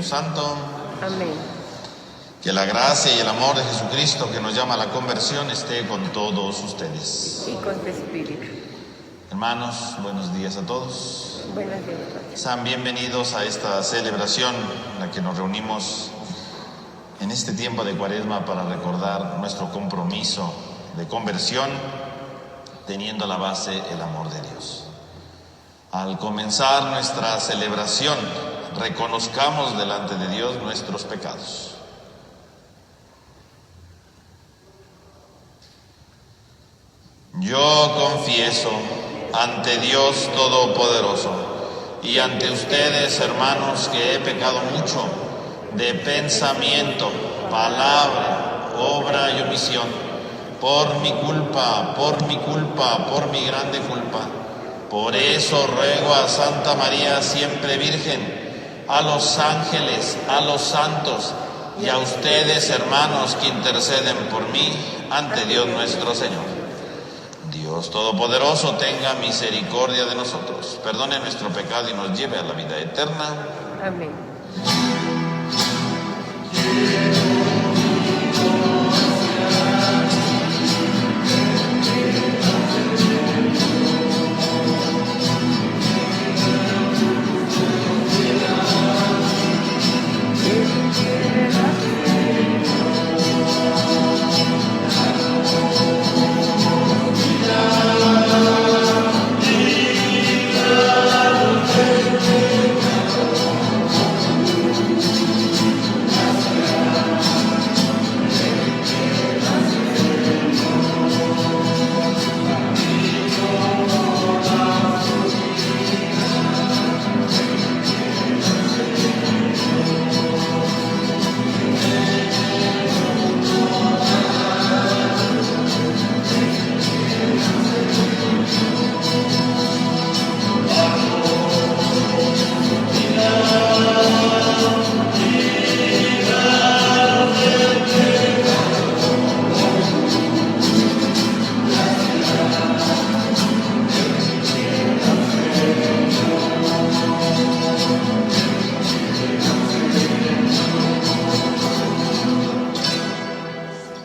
Santo. Amén. Que la gracia y el amor de Jesucristo, que nos llama a la conversión, esté con todos ustedes. Y con tu espíritu. Hermanos, buenos días a todos. Buenos días. Sean bienvenidos a esta celebración en la que nos reunimos en este tiempo de Cuaresma para recordar nuestro compromiso de conversión, teniendo a la base el amor de Dios. Al comenzar nuestra celebración, reconozcamos delante de Dios nuestros pecados. Yo confieso ante Dios Todopoderoso y ante ustedes, hermanos, que he pecado mucho de pensamiento, palabra, obra y omisión, por mi culpa, por mi grande culpa. Por eso ruego a Santa María, siempre Virgen, a los ángeles, a los santos y a ustedes, hermanos, que interceden por mí ante Dios nuestro Señor. Dios Todopoderoso tenga misericordia de nosotros, perdone nuestro pecado y nos lleve a la vida eterna. Amén.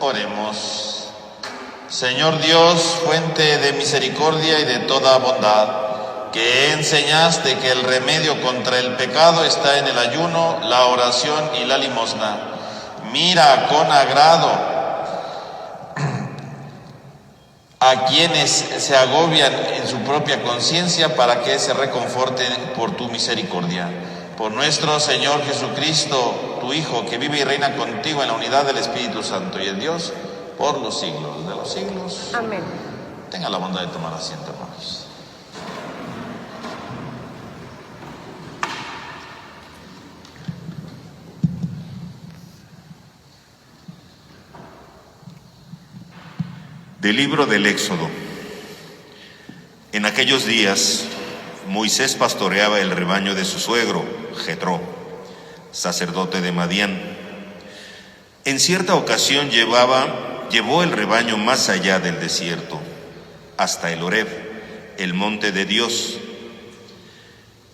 Oremos. Señor Dios, fuente de misericordia y de toda bondad, que enseñaste que el remedio contra el pecado está en el ayuno, la oración y la limosna. Mira con agrado a quienes se agobian en su propia conciencia para que se reconforten por tu misericordia. Por nuestro Señor Jesucristo, tu Hijo, que vive y reina contigo en la unidad del Espíritu Santo y es Dios por los siglos de los siglos. Amén. Tenga la bondad de tomar asiento, hermanos. Del libro del Éxodo. En aquellos días, Moisés pastoreaba el rebaño de su suegro, Jetro, sacerdote de Madián. En cierta ocasión llevó el rebaño más allá del desierto, hasta el Horeb, el monte de Dios.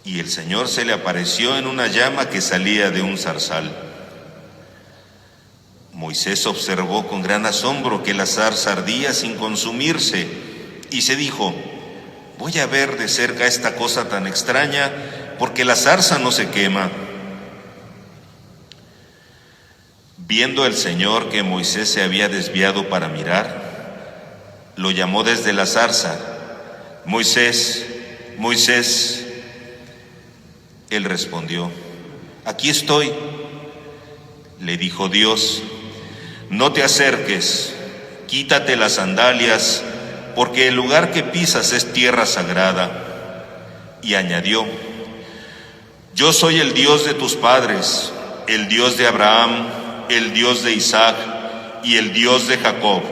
Y el Señor se le apareció en una llama que salía de un zarzal. Moisés observó con gran asombro que la zarza ardía sin consumirse y se dijo: voy a ver de cerca esta cosa tan extraña, porque la zarza no se quema. Viendo el Señor que Moisés se había desviado para mirar, lo llamó desde la zarza: Moisés, Moisés. Él respondió: aquí estoy. Le dijo Dios: no te acerques, quítate las sandalias, porque el lugar que pisas es tierra sagrada. Y añadió: yo soy el Dios de tus padres, el Dios de Abraham, el Dios de Isaac y el Dios de Jacob.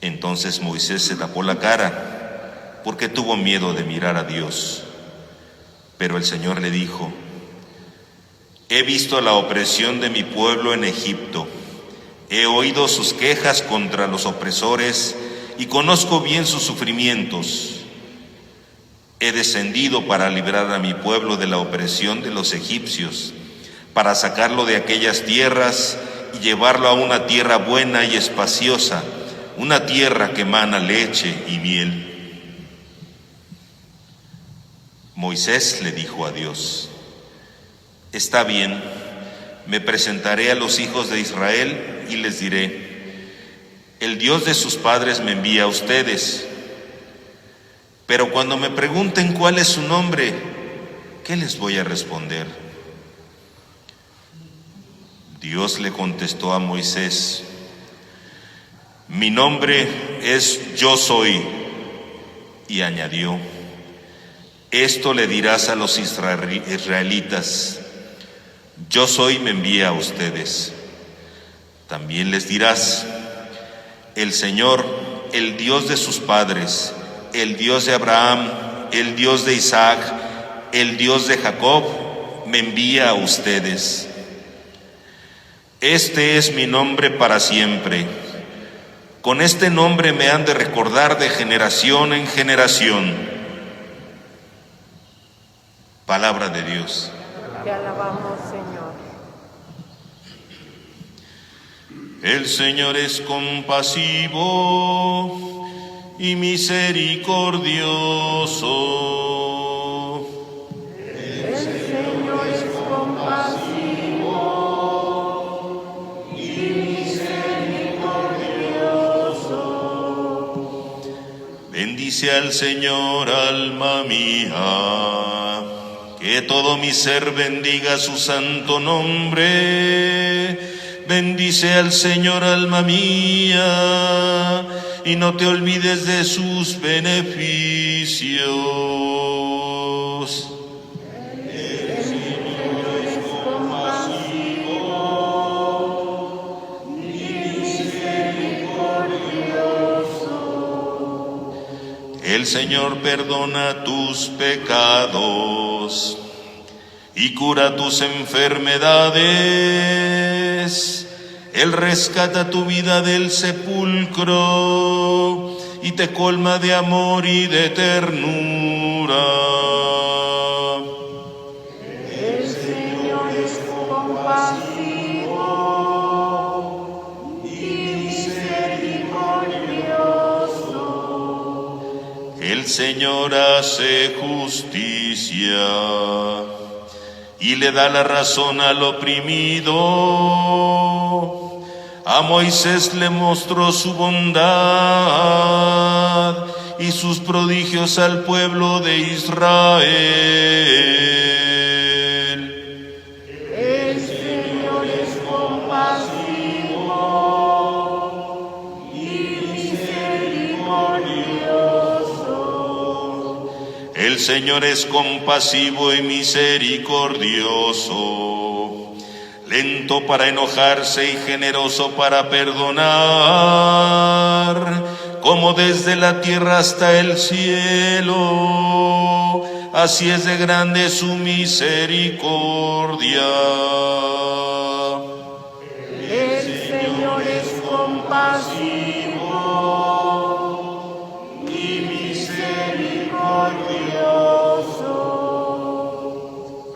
Entonces Moisés se tapó la cara, porque tuvo miedo de mirar a Dios. Pero el Señor le dijo: he visto la opresión de mi pueblo en Egipto, he oído sus quejas contra los opresores y conozco bien sus sufrimientos. He descendido para librar a mi pueblo de la opresión de los egipcios, para sacarlo de aquellas tierras y llevarlo a una tierra buena y espaciosa, una tierra que emana leche y miel. Moisés le dijo a Dios: está bien, me presentaré a los hijos de Israel y les diré: el Dios de sus padres me envía a ustedes. Pero cuando me pregunten cuál es su nombre, ¿qué les voy a responder? Dios le contestó a Moisés: mi nombre es Yo Soy. Y añadió: esto le dirás a los israelitas: Yo Soy me envía a ustedes. También les dirás: el Señor, el Dios de sus padres, el Dios de Abraham, el Dios de Isaac, el Dios de Jacob, me envía a ustedes. Este es mi nombre para siempre. Con este nombre me han de recordar de generación en generación. Palabra de Dios. Te alabamos, Señor. El Señor es compasivo y misericordioso. El Señor es compasivo y misericordioso. Bendice al Señor, alma mía, que todo mi ser bendiga su santo nombre. Bendice al Señor, alma mía, y no te olvides de sus beneficios. El Señor es compasivo y misericordioso. El Señor perdona tus pecados y cura tus enfermedades. Él rescata tu vida del sepulcro y te colma de amor y de ternura. El Señor es compasivo y misericordioso. El Señor hace justicia y le da la razón al oprimido. A Moisés le mostró su bondad y sus prodigios al pueblo de Israel. El Señor es compasivo y misericordioso. El Señor es compasivo y misericordioso, lento para enojarse y generoso para perdonar, como desde la tierra hasta el cielo, así es de grande su misericordia. El Señor es compasivo y misericordioso.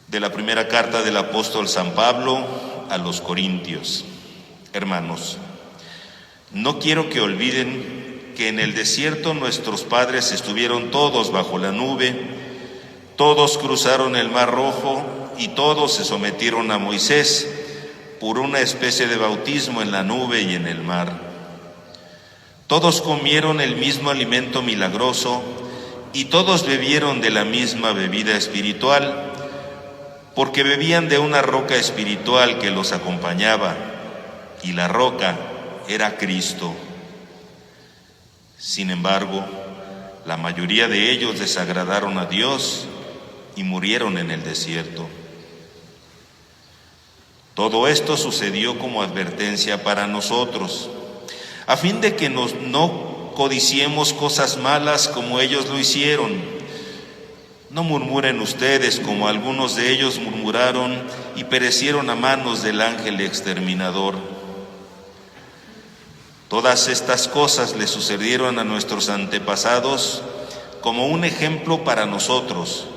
De la primera carta del apóstol San Pablo a los Corintios. Hermanos, no quiero que olviden que en el desierto nuestros padres estuvieron todos bajo la nube, todos cruzaron el Mar Rojo y todos se sometieron a Moisés por una especie de bautismo en la nube y en el mar. Todos comieron el mismo alimento milagroso y todos bebieron de la misma bebida espiritual, porque bebían de una roca espiritual que los acompañaba, y la roca era Cristo. Sin embargo, la mayoría de ellos desagradaron a Dios y murieron en el desierto. Todo esto sucedió como advertencia para nosotros, a fin de que no codiciemos cosas malas como ellos lo hicieron. No murmuren ustedes como algunos de ellos murmuraron y perecieron a manos del ángel exterminador. Todas estas cosas le sucedieron a nuestros antepasados como un ejemplo para nosotros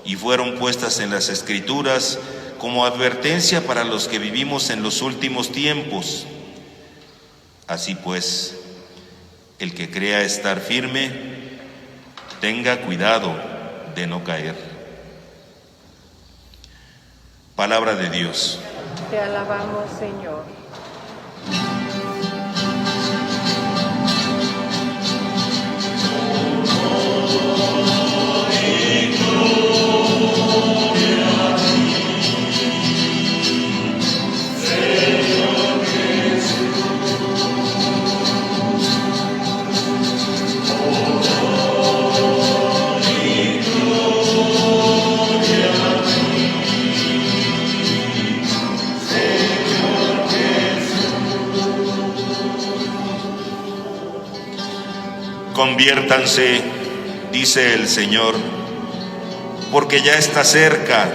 y fueron puestas en las Escrituras como advertencia para los que vivimos en los últimos tiempos. Así pues, el que crea estar firme, tenga cuidado de no caer. Palabra de Dios. Te alabamos, Señor. Conviértanse, dice el Señor, porque ya está cerca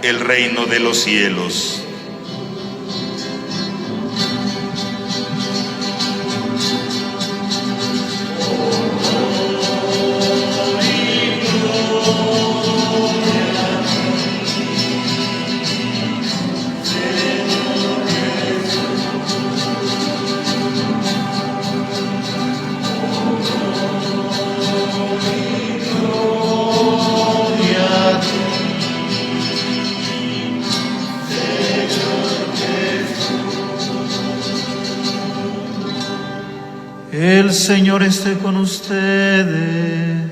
el reino de los cielos. El Señor esté con ustedes.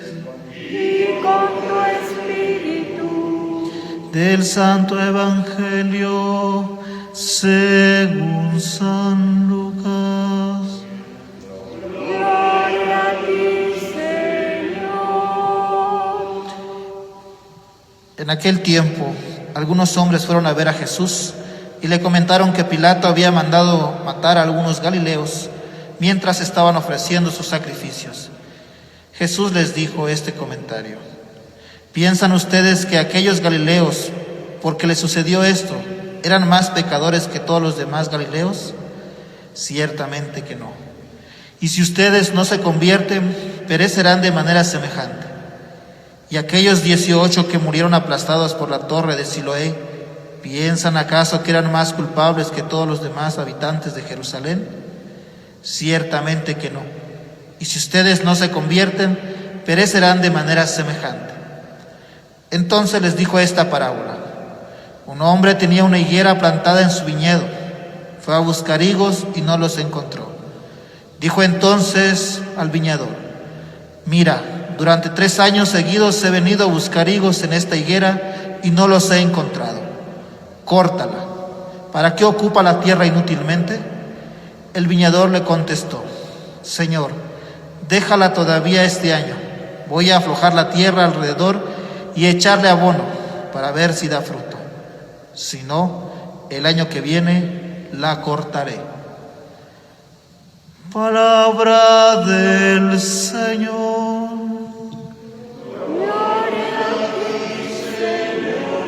Y con tu espíritu. Del Santo Evangelio según San Lucas. Gloria a ti, Señor. En aquel tiempo, algunos hombres fueron a ver a Jesús y le comentaron que Pilato había mandado matar a algunos galileos mientras estaban ofreciendo sus sacrificios. Jesús les dijo este comentario: ¿piensan ustedes que aquellos galileos, porque les sucedió esto, eran más pecadores que todos los demás galileos? Ciertamente que no. Y si ustedes no se convierten, perecerán de manera semejante. Y aquellos 18 que murieron aplastados por la torre de Siloé, ¿piensan acaso que eran más culpables que todos los demás habitantes de Jerusalén? Ciertamente que no. Y si ustedes no se convierten, perecerán de manera semejante. Entonces les dijo esta parábola: un hombre tenía una higuera plantada en su viñedo. Fue a buscar higos y no los encontró. Dijo entonces al viñador: mira, durante 3 años seguidos he venido a buscar higos en esta higuera y no los he encontrado. Córtala. ¿Para qué ocupa la tierra inútilmente? El viñador le contestó: Señor, déjala todavía este año. Voy a aflojar la tierra alrededor y echarle abono para ver si da fruto. Si no, el año que viene la cortaré. Palabra del Señor. Gloria a ti, Señor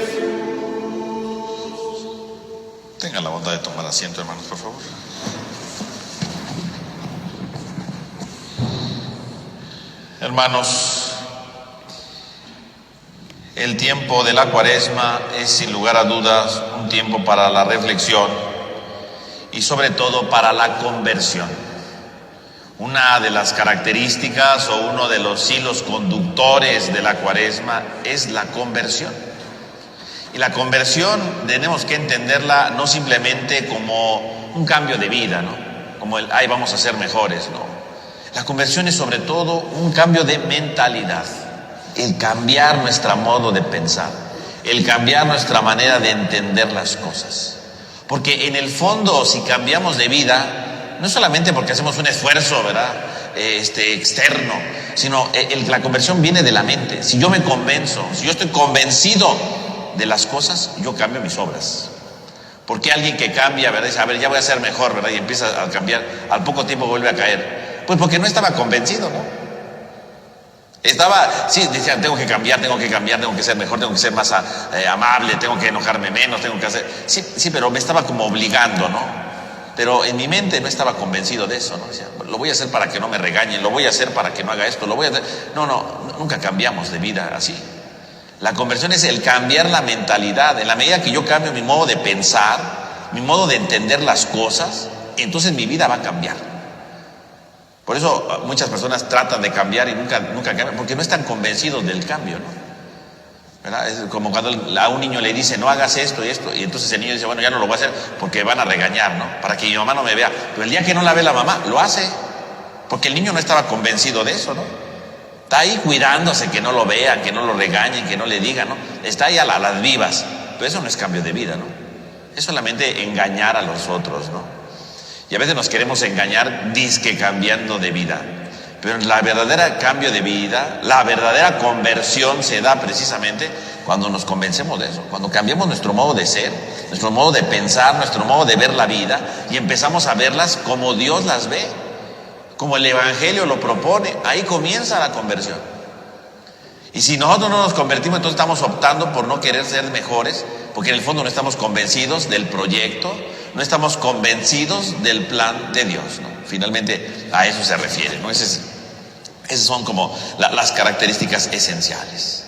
Jesús. Tengan la bondad de tomar asiento, hermanos, por favor. Hermanos, el tiempo de la Cuaresma es sin lugar a dudas un tiempo para la reflexión y sobre todo para la conversión. Una de las características o uno de los hilos conductores de la Cuaresma es la conversión. Y la conversión tenemos que entenderla no simplemente como un cambio de vida, ¿no? Como el, ay, vamos a ser mejores, ¿no? La conversión es sobre todo un cambio de mentalidad, el cambiar nuestro modo de pensar. el cambiar nuestra manera de entender las cosas. Porque en el fondo, si cambiamos de vida, no es solamente porque hacemos un esfuerzo, ¿verdad?, externo, sino la conversión viene de la mente. Si yo me convenzo, si yo estoy convencido de las cosas, yo cambio mis obras. Porque alguien que cambia, ¿verdad?, dice, a ver, ya voy a ser mejor, ¿verdad?, y empieza a cambiar, al poco tiempo vuelve a caer. Pues porque no estaba convencido, ¿no? Sí, decía, tengo que cambiar, tengo que ser mejor, tengo que ser más amable, tengo que enojarme menos, tengo que hacer... Sí, pero me estaba como obligando, ¿no? Pero en mi mente no estaba convencido de eso, ¿no? Decía, lo voy a hacer para que no me regañen, lo voy a hacer para que no haga esto, lo voy a hacer... No, nunca cambiamos de vida así. La conversión es el cambiar la mentalidad. En la medida que yo cambio mi modo de pensar, mi modo de entender las cosas, entonces mi vida va a cambiar. Por eso muchas personas tratan de cambiar y nunca cambian, porque no están convencidos del cambio, ¿no? ¿Verdad? Es como cuando a un niño le dice, no hagas esto y esto, y entonces el niño dice, bueno, ya no lo voy a hacer porque van a regañar, ¿no? Para que mi mamá no me vea. Pero el día que no la ve la mamá, lo hace, porque el niño no estaba convencido de eso, ¿no? Está ahí cuidándose que no lo vean, que no lo regañen, que no le digan, ¿no? Está ahí a las vivas. Pero eso no es cambio de vida, ¿no? Es solamente engañar a los otros, ¿no? Y a veces nos queremos engañar dizque cambiando de vida. Pero la verdadera cambio de vida, la verdadera conversión se da precisamente cuando nos convencemos de eso, cuando cambiamos nuestro modo de ser, nuestro modo de pensar, nuestro modo de ver la vida y empezamos a verlas como Dios las ve, como el Evangelio lo propone. Ahí comienza la conversión. Y si nosotros no nos convertimos, entonces estamos optando por no querer ser mejores, porque en el fondo no estamos convencidos del proyecto, no estamos convencidos del plan de Dios, ¿no? Finalmente a eso se refiere, ¿no? Esas son como las características esenciales.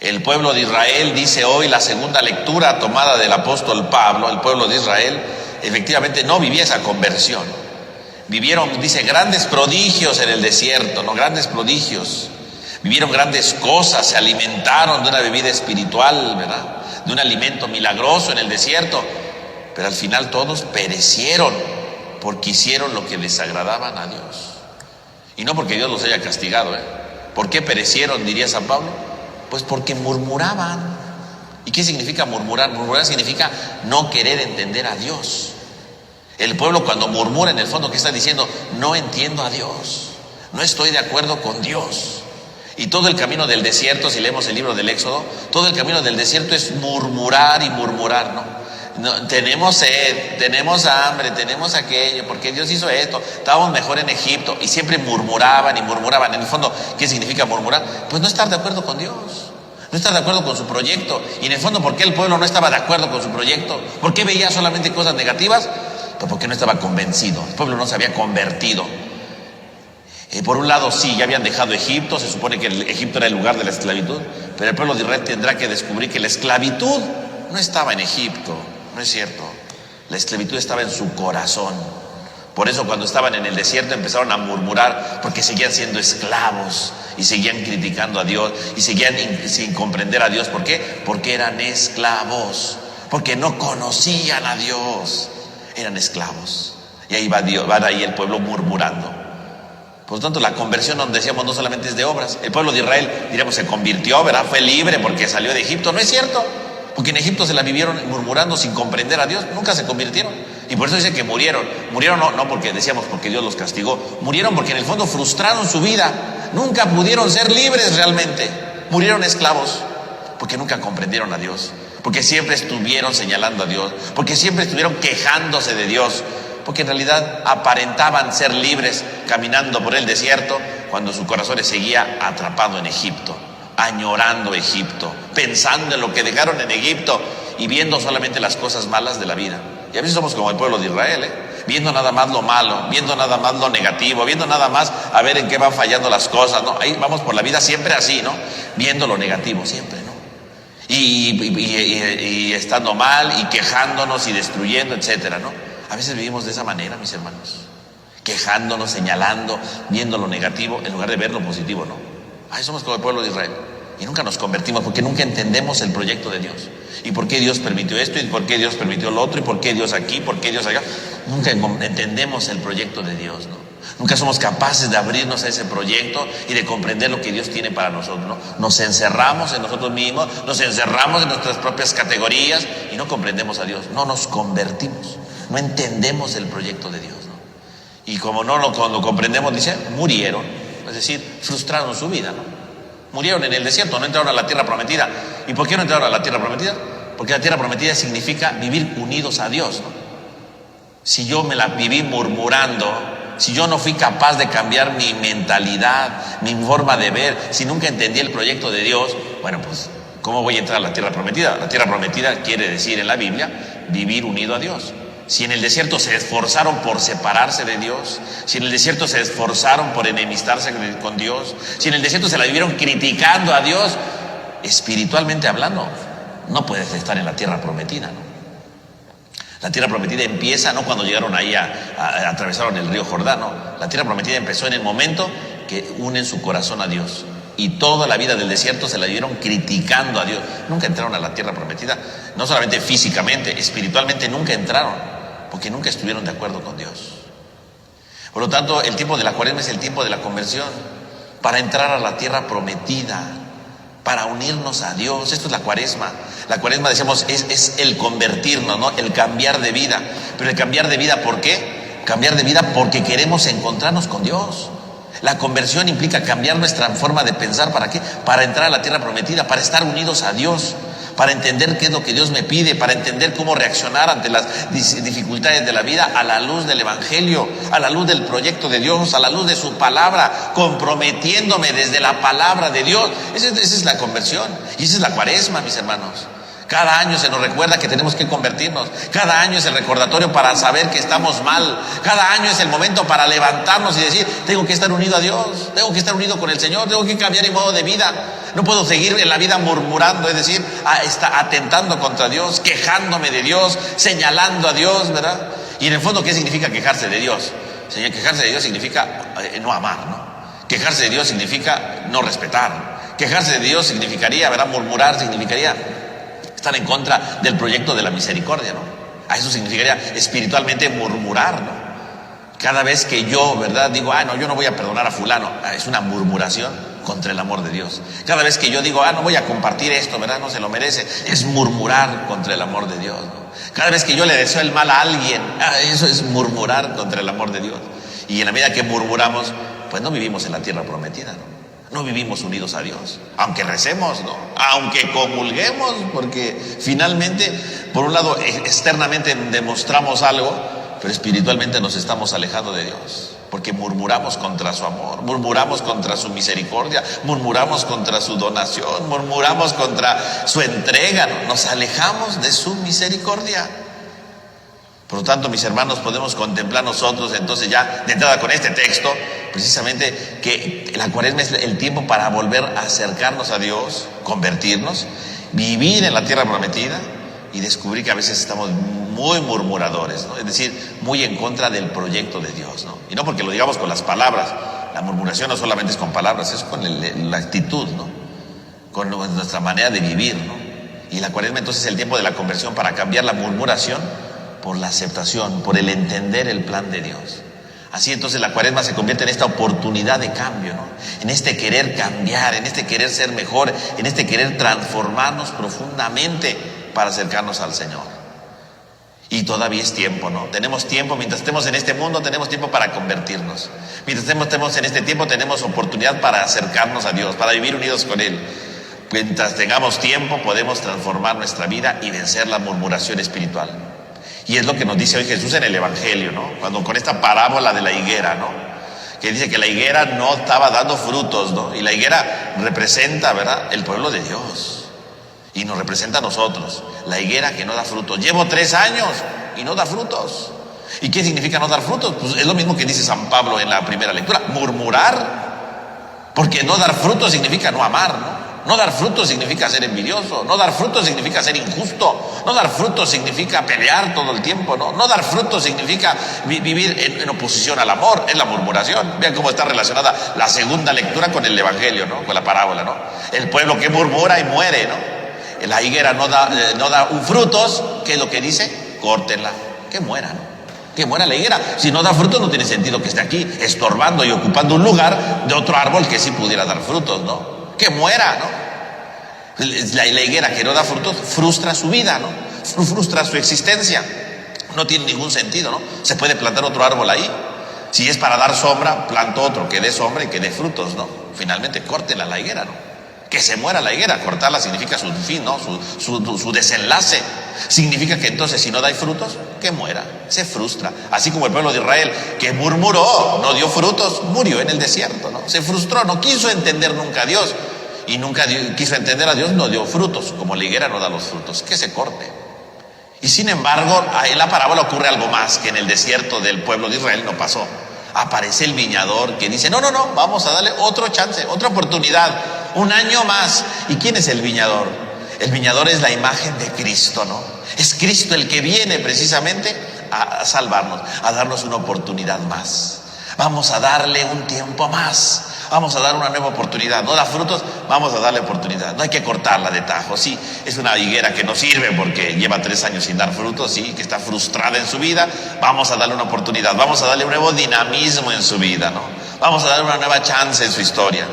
El pueblo de Israel, dice hoy la segunda lectura tomada del apóstol Pablo, el pueblo de Israel efectivamente no vivía esa conversión. Vivieron, dice, grandes prodigios en el desierto, ¿no? Grandes prodigios. Vivieron grandes cosas, se alimentaron de una bebida espiritual, ¿verdad?, de un alimento milagroso en el desierto, pero al final todos perecieron porque hicieron lo que desagradaba a Dios. Y no porque Dios los haya castigado, ¿eh? ¿Por qué perecieron, diría San Pablo? Pues porque murmuraban. ¿Y qué significa murmurar? Murmurar significa no querer entender a Dios. El pueblo cuando murmura, en el fondo, ¿qué está diciendo? No entiendo a Dios, no estoy de acuerdo con Dios. Y todo el camino del desierto, si leemos el libro del Éxodo, todo el camino del desierto es murmurar y murmurar, ¿no? Tenemos sed, tenemos hambre, tenemos aquello, porque Dios hizo esto, estábamos mejor en Egipto, y siempre murmuraban y murmuraban. En el fondo, ¿qué significa murmurar? Pues no estar de acuerdo con Dios, no estar de acuerdo con su proyecto. Y en el fondo, ¿por qué el pueblo no estaba de acuerdo con su proyecto? ¿Por qué veía solamente cosas negativas? Pues porque no estaba convencido, el pueblo no se había convertido. Por un lado, sí, ya habían dejado Egipto, se supone que Egipto era el lugar de la esclavitud, pero el pueblo de Israel tendrá que descubrir que la esclavitud no estaba en Egipto, no es cierto. La esclavitud estaba en su corazón. Por eso cuando estaban en el desierto empezaron a murmurar, porque seguían siendo esclavos y seguían criticando a Dios y seguían sin comprender a Dios. ¿Por qué? Porque eran esclavos, porque no conocían a Dios, eran esclavos. Y ahí va ahí el pueblo murmurando. Por lo tanto, la conversión, donde decíamos, no solamente es de obras. El pueblo de Israel, diríamos, se convirtió, ¿verdad? Fue libre porque salió de Egipto. No es cierto, porque en Egipto se la vivieron murmurando sin comprender a Dios. Nunca se convirtieron. Y por eso dice que murieron. Murieron no porque decíamos porque Dios los castigó. Murieron porque en el fondo frustraron su vida. Nunca pudieron ser libres realmente. Murieron esclavos porque nunca comprendieron a Dios. Porque siempre estuvieron señalando a Dios. Porque siempre estuvieron quejándose de Dios. Porque en realidad aparentaban ser libres caminando por el desierto cuando su corazón seguía atrapado en Egipto, añorando Egipto, pensando en lo que dejaron en Egipto y viendo solamente las cosas malas de la vida. Y a veces somos como el pueblo de Israel, viendo nada más lo malo, viendo nada más lo negativo, viendo nada más a ver en qué van fallando las cosas, ¿no? Ahí vamos por la vida siempre así, ¿no? Viendo lo negativo siempre, ¿no? Y estando mal y quejándonos y destruyendo, etcétera, ¿no? A veces vivimos de esa manera, mis hermanos, quejándonos, señalando, viendo lo negativo en lugar de ver lo positivo, ¿no? Ahí somos como el pueblo de Israel y nunca nos convertimos porque nunca entendemos el proyecto de Dios. ¿Y por qué Dios permitió esto? ¿Y por qué Dios permitió lo otro? ¿Y por qué Dios aquí? ¿Por qué Dios allá? Nunca entendemos el proyecto de Dios, ¿no? Nunca somos capaces de abrirnos a ese proyecto y de comprender lo que Dios tiene para nosotros, ¿no? Nos encerramos en nosotros mismos, nos encerramos en nuestras propias categorías y no comprendemos a Dios, no nos convertimos, no entendemos el proyecto de Dios, ¿no? Y como no lo comprendemos, dice, murieron, es decir, frustraron su vida, ¿no? Murieron en el desierto, no entraron a la tierra prometida. ¿Y por qué no entraron a la tierra prometida? Porque la tierra prometida significa vivir unidos a Dios, ¿no? Si yo me la viví murmurando, si yo no fui capaz de cambiar mi mentalidad, mi forma de ver, si nunca entendí el proyecto de Dios, bueno, pues, ¿cómo voy a entrar a la tierra prometida? La tierra prometida quiere decir en la Biblia vivir unido a Dios. Si en el desierto se esforzaron por separarse de Dios, si en el desierto se esforzaron por enemistarse con Dios, si en el desierto se la vivieron criticando a Dios, espiritualmente hablando, no puedes estar en la tierra prometida, ¿no? La tierra prometida empieza no cuando llegaron ahí atravesaron el río Jordán, no. La tierra prometida empezó en el momento que unen su corazón a Dios. Y toda la vida del desierto se la vivieron criticando a Dios. Nunca entraron a la tierra prometida, no solamente físicamente, espiritualmente nunca entraron, porque nunca estuvieron de acuerdo con Dios. Por lo tanto, el tiempo de la Cuaresma es el tiempo de la conversión, para entrar a la tierra prometida, para unirnos a Dios. Esto es la Cuaresma. La Cuaresma, decíamos, es el convertirnos, ¿no? El cambiar de vida. Pero el cambiar de vida, ¿por qué? Cambiar de vida porque queremos encontrarnos con Dios. La conversión implica cambiar nuestra forma de pensar. ¿Para qué? Para entrar a la tierra prometida, para estar unidos a Dios, para entender qué es lo que Dios me pide, para entender cómo reaccionar ante las dificultades de la vida a la luz del Evangelio, a la luz del proyecto de Dios, a la luz de su palabra, comprometiéndome desde la palabra de Dios. Esa es la conversión y esa es la Cuaresma, mis hermanos. Cada año se nos recuerda que tenemos que convertirnos. Cada año es el recordatorio para saber que estamos mal. Cada año es el momento para levantarnos y decir, tengo que estar unido a Dios, tengo que estar unido con el Señor, tengo que cambiar mi modo de vida. No puedo seguir en la vida murmurando, es decir, atentando contra Dios, quejándome de Dios, señalando a Dios, ¿verdad? Y en el fondo, ¿qué significa quejarse de Dios? Señor, quejarse de Dios significa no amar, ¿no? Quejarse de Dios significa no respetar. Quejarse de Dios significaría, ¿verdad? Murmurar significaría estar en contra del proyecto de la misericordia, ¿no? A eso significaría espiritualmente murmurar, ¿no? Cada vez que yo, ¿verdad? Digo, no, yo no voy a perdonar a fulano, es una murmuración contra el amor de Dios. Cada vez que yo digo, no voy a compartir esto, ¿verdad? No se lo merece, es murmurar contra el amor de Dios, ¿no? Cada vez que yo le deseo el mal a alguien, eso es murmurar contra el amor de Dios. Y en la medida que murmuramos, pues no vivimos en la tierra prometida, ¿no? No vivimos unidos a Dios, aunque recemos, ¿no? Aunque comulguemos, porque finalmente, por un lado, externamente demostramos algo, pero espiritualmente nos estamos alejando de Dios, porque murmuramos contra su amor, murmuramos contra su misericordia, murmuramos contra su donación, murmuramos contra su entrega, ¿no? Nos alejamos de su misericordia. Por lo tanto, mis hermanos, podemos contemplar nosotros entonces ya de entrada con este texto, precisamente que la Cuaresma es el tiempo para volver a acercarnos a Dios, convertirnos, vivir en la tierra prometida y descubrir que a veces estamos muy murmuradores, ¿no? Es decir, muy en contra del proyecto de Dios, ¿no? Y no porque lo digamos con las palabras, la murmuración no solamente es con palabras, es con la actitud, ¿no? Con nuestra manera de vivir, ¿no? Y la Cuaresma entonces es el tiempo de la conversión para cambiar la murmuración por la aceptación, por el entender el plan de Dios. Así entonces la Cuaresma se convierte en esta oportunidad de cambio, ¿no? En este querer cambiar, en este querer ser mejor, en este querer transformarnos profundamente para acercarnos al Señor. Y todavía es tiempo, ¿no? Tenemos tiempo, mientras estemos en este mundo tenemos tiempo para convertirnos. Mientras estemos en este tiempo tenemos oportunidad para acercarnos a Dios, para vivir unidos con Él. Mientras tengamos tiempo podemos transformar nuestra vida y vencer la murmuración espiritual. Y es lo que nos dice hoy Jesús en el Evangelio, ¿no? Cuando con esta parábola de la higuera, ¿no? Que dice que la higuera no estaba dando frutos, ¿no? Y la higuera representa, ¿verdad?, el pueblo de Dios. Y nos representa a nosotros. La higuera que no da frutos. Llevo 3 años y no da frutos. ¿Y qué significa no dar frutos? Pues es lo mismo que dice San Pablo en la primera lectura. Murmurar. Porque no dar frutos significa no amar, ¿no? No dar frutos significa ser envidioso, no dar frutos significa ser injusto, no dar frutos significa pelear todo el tiempo, ¿no? No dar frutos significa vivir en oposición al amor, es la murmuración. Vean cómo está relacionada la segunda lectura con el Evangelio, ¿no? Con la parábola, ¿no? El pueblo que murmura y muere, ¿no? La higuera no da un frutos, ¿qué es lo que dice? Córtenla, que muera, ¿no? Que muera la higuera. Si no da frutos, no tiene sentido que esté aquí estorbando y ocupando un lugar de otro árbol que sí pudiera dar frutos, ¿no? Que muera, ¿no? La higuera que no da frutos frustra su vida, ¿no? Frustra su existencia. No tiene ningún sentido, ¿no? Se puede plantar otro árbol ahí. Si es para dar sombra, planto otro que dé sombra y que dé frutos, ¿no? Finalmente, córtela la higuera, ¿no? Que se muera la higuera. Cortarla significa su fin, ¿no? Su desenlace. Significa que entonces, si no da frutos, que muera. Se frustra. Así como el pueblo de Israel, que murmuró, no dio frutos, murió en el desierto, ¿no? Se frustró, no quiso entender nunca a Dios. Y nunca quiso entender a Dios, no dio frutos. Como la higuera no da los frutos, que se corte. Y sin embargo, en la parábola ocurre algo más que en el desierto del pueblo de Israel no pasó. Aparece el viñador que dice, no, vamos a darle otro chance, otra oportunidad, un año más. ¿Y quién es el viñador? El viñador es la imagen de Cristo, ¿no? Es Cristo el que viene precisamente a salvarnos, a darnos una oportunidad más. Vamos a darle un tiempo más. Vamos a dar una nueva oportunidad. No da frutos, vamos a darle oportunidad. No hay que cortarla de tajo. Sí, es una higuera que no sirve porque lleva 3 años sin dar frutos, sí, que está frustrada en su vida. Vamos a darle una oportunidad. Vamos a darle un nuevo dinamismo en su vida, ¿no? Vamos a darle una nueva chance en su historia.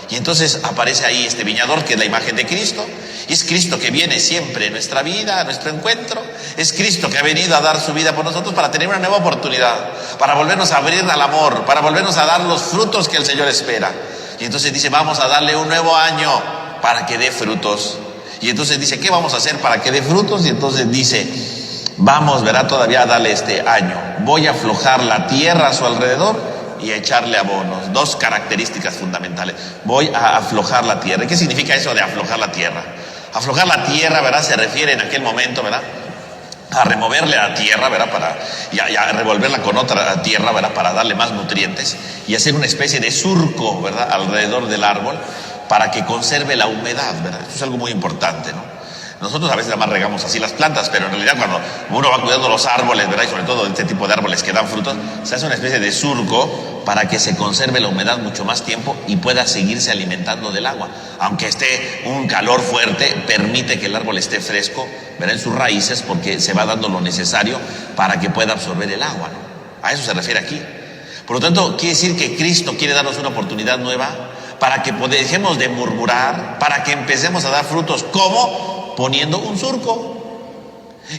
Y entonces aparece ahí este viñador que es la imagen de Cristo. Y es Cristo que viene siempre en nuestra vida, a nuestro encuentro. Es Cristo que ha venido a dar su vida por nosotros para tener una nueva oportunidad, para volvernos a abrir al amor, para volvernos a dar los frutos que el Señor espera. Y entonces dice, vamos a darle un nuevo año para que dé frutos. Y entonces dice, ¿qué vamos a hacer para que dé frutos? Y entonces dice, vamos, verá, todavía a darle este año. Voy a aflojar la tierra a su alrededor y a echarle abonos. 2 características fundamentales. Voy a aflojar la tierra. ¿Y qué significa eso de aflojar la tierra? Aflojar la tierra, ¿verdad? Se refiere en aquel momento, ¿verdad? A removerle la tierra, ¿verdad? Y a revolverla con otra tierra, ¿verdad? Para darle más nutrientes y hacer una especie de surco, ¿verdad? Alrededor del árbol para que conserve la humedad, ¿verdad? Eso es algo muy importante, ¿no? Nosotros a veces nada más regamos así las plantas, pero en realidad cuando uno va cuidando los árboles, ¿verdad? Y sobre todo este tipo de árboles que dan frutos, se hace una especie de surco para que se conserve la humedad mucho más tiempo y pueda seguirse alimentando del agua. Aunque esté un calor fuerte, permite que el árbol esté fresco, ¿verdad? En sus raíces, porque se va dando lo necesario para que pueda absorber el agua, ¿no? A eso se refiere aquí. Por lo tanto, quiere decir que Cristo quiere darnos una oportunidad nueva para que dejemos de murmurar, para que empecemos a dar frutos. ¿Cómo? Poniendo un surco.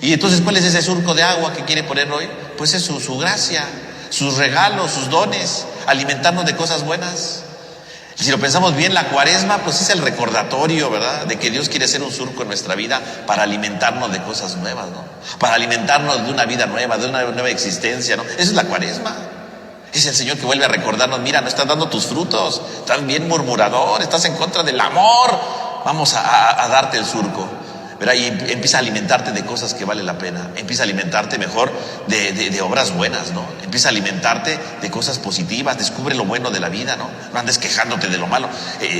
Y entonces, ¿cuál es ese surco de agua que quiere poner hoy? Pues es su gracia, sus regalos, sus dones, alimentarnos de cosas buenas. Si lo pensamos bien, la Cuaresma pues es el recordatorio, ¿verdad? De que Dios quiere hacer un surco en nuestra vida para alimentarnos de cosas nuevas, ¿no? Para alimentarnos de una vida nueva, de una nueva existencia, ¿no? Esa es la Cuaresma. Es el Señor que vuelve a recordarnos, mira, no estás dando tus frutos, estás bien murmurador, estás en contra del amor. Vamos a darte el surco, ¿verdad? Y empieza a alimentarte de cosas que vale la pena. Empieza a alimentarte mejor de obras buenas, ¿no? Empieza a alimentarte de cosas positivas. Descubre lo bueno de la vida, ¿no? No andes quejándote de lo malo.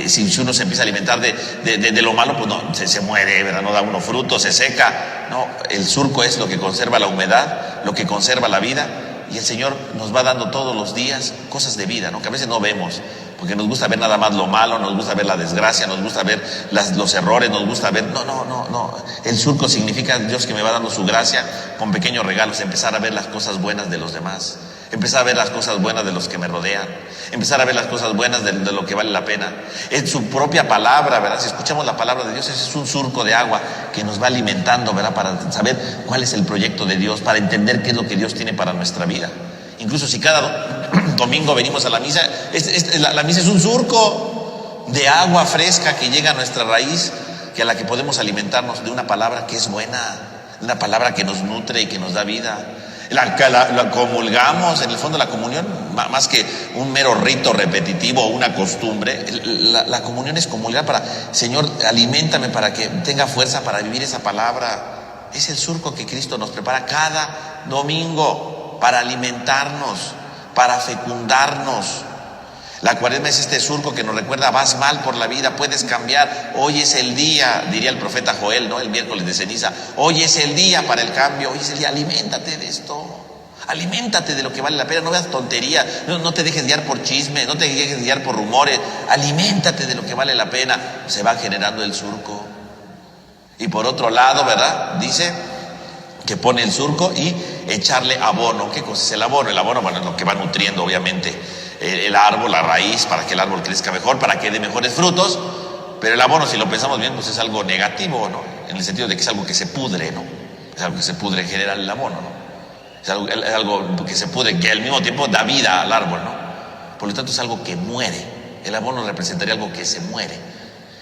Si uno se empieza a alimentar de lo malo, pues no, se muere, ¿verdad? No da uno fruto, se seca. No, el surco es lo que conserva la humedad, lo que conserva la vida. Y el Señor nos va dando todos los días cosas de vida, ¿no? Que a veces no vemos, porque nos gusta ver nada más lo malo, nos gusta ver la desgracia, nos gusta ver los errores, nos gusta ver... No. El surco significa Dios que me va dando su gracia con pequeños regalos, empezar a ver las cosas buenas de los demás, empezar a ver las cosas buenas de los que me rodean, empezar a ver las cosas buenas de lo que vale la pena. En su propia palabra, ¿verdad? Si escuchamos la palabra de Dios, ese es un surco de agua que nos va alimentando, ¿verdad? Para saber cuál es el proyecto de Dios, para entender qué es lo que Dios tiene para nuestra vida. Incluso si cada domingo venimos a la misa, la misa es un surco de agua fresca que llega a nuestra raíz, que a la que podemos alimentarnos de una palabra que es buena, de una palabra que nos nutre y que nos da vida. La comulgamos, en el fondo la comunión, más que un mero rito repetitivo o una costumbre, la comunión es comulgar para, Señor, aliméntame para que tenga fuerza para vivir esa palabra. Es el surco que Cristo nos prepara cada domingo para alimentarnos, para fecundarnos. La Cuaresma es este surco que nos recuerda, vas mal por la vida, puedes cambiar, hoy es el día, diría el profeta Joel, ¿no? El miércoles de ceniza, hoy es el día para el cambio, hoy es el día, aliméntate de esto, aliméntate de lo que vale la pena, no veas tontería, no te dejes guiar por chisme, no te dejes guiar por rumores, aliméntate de lo que vale la pena, se va generando el surco. Y por otro lado, ¿verdad? Dice que pone el surco y echarle abono. ¿Qué cosa es el abono? El abono, bueno, es lo que va nutriendo obviamente el árbol, la raíz, para que el árbol crezca mejor, para que dé mejores frutos. Pero el abono, si lo pensamos bien, pues es algo negativo, ¿no? En el sentido de que es algo que se pudre, ¿no? Es algo que se pudre en general el abono, ¿no? Es algo que se pudre, que al mismo tiempo da vida al árbol, ¿no? Por lo tanto es algo que muere. El abono representaría algo que se muere.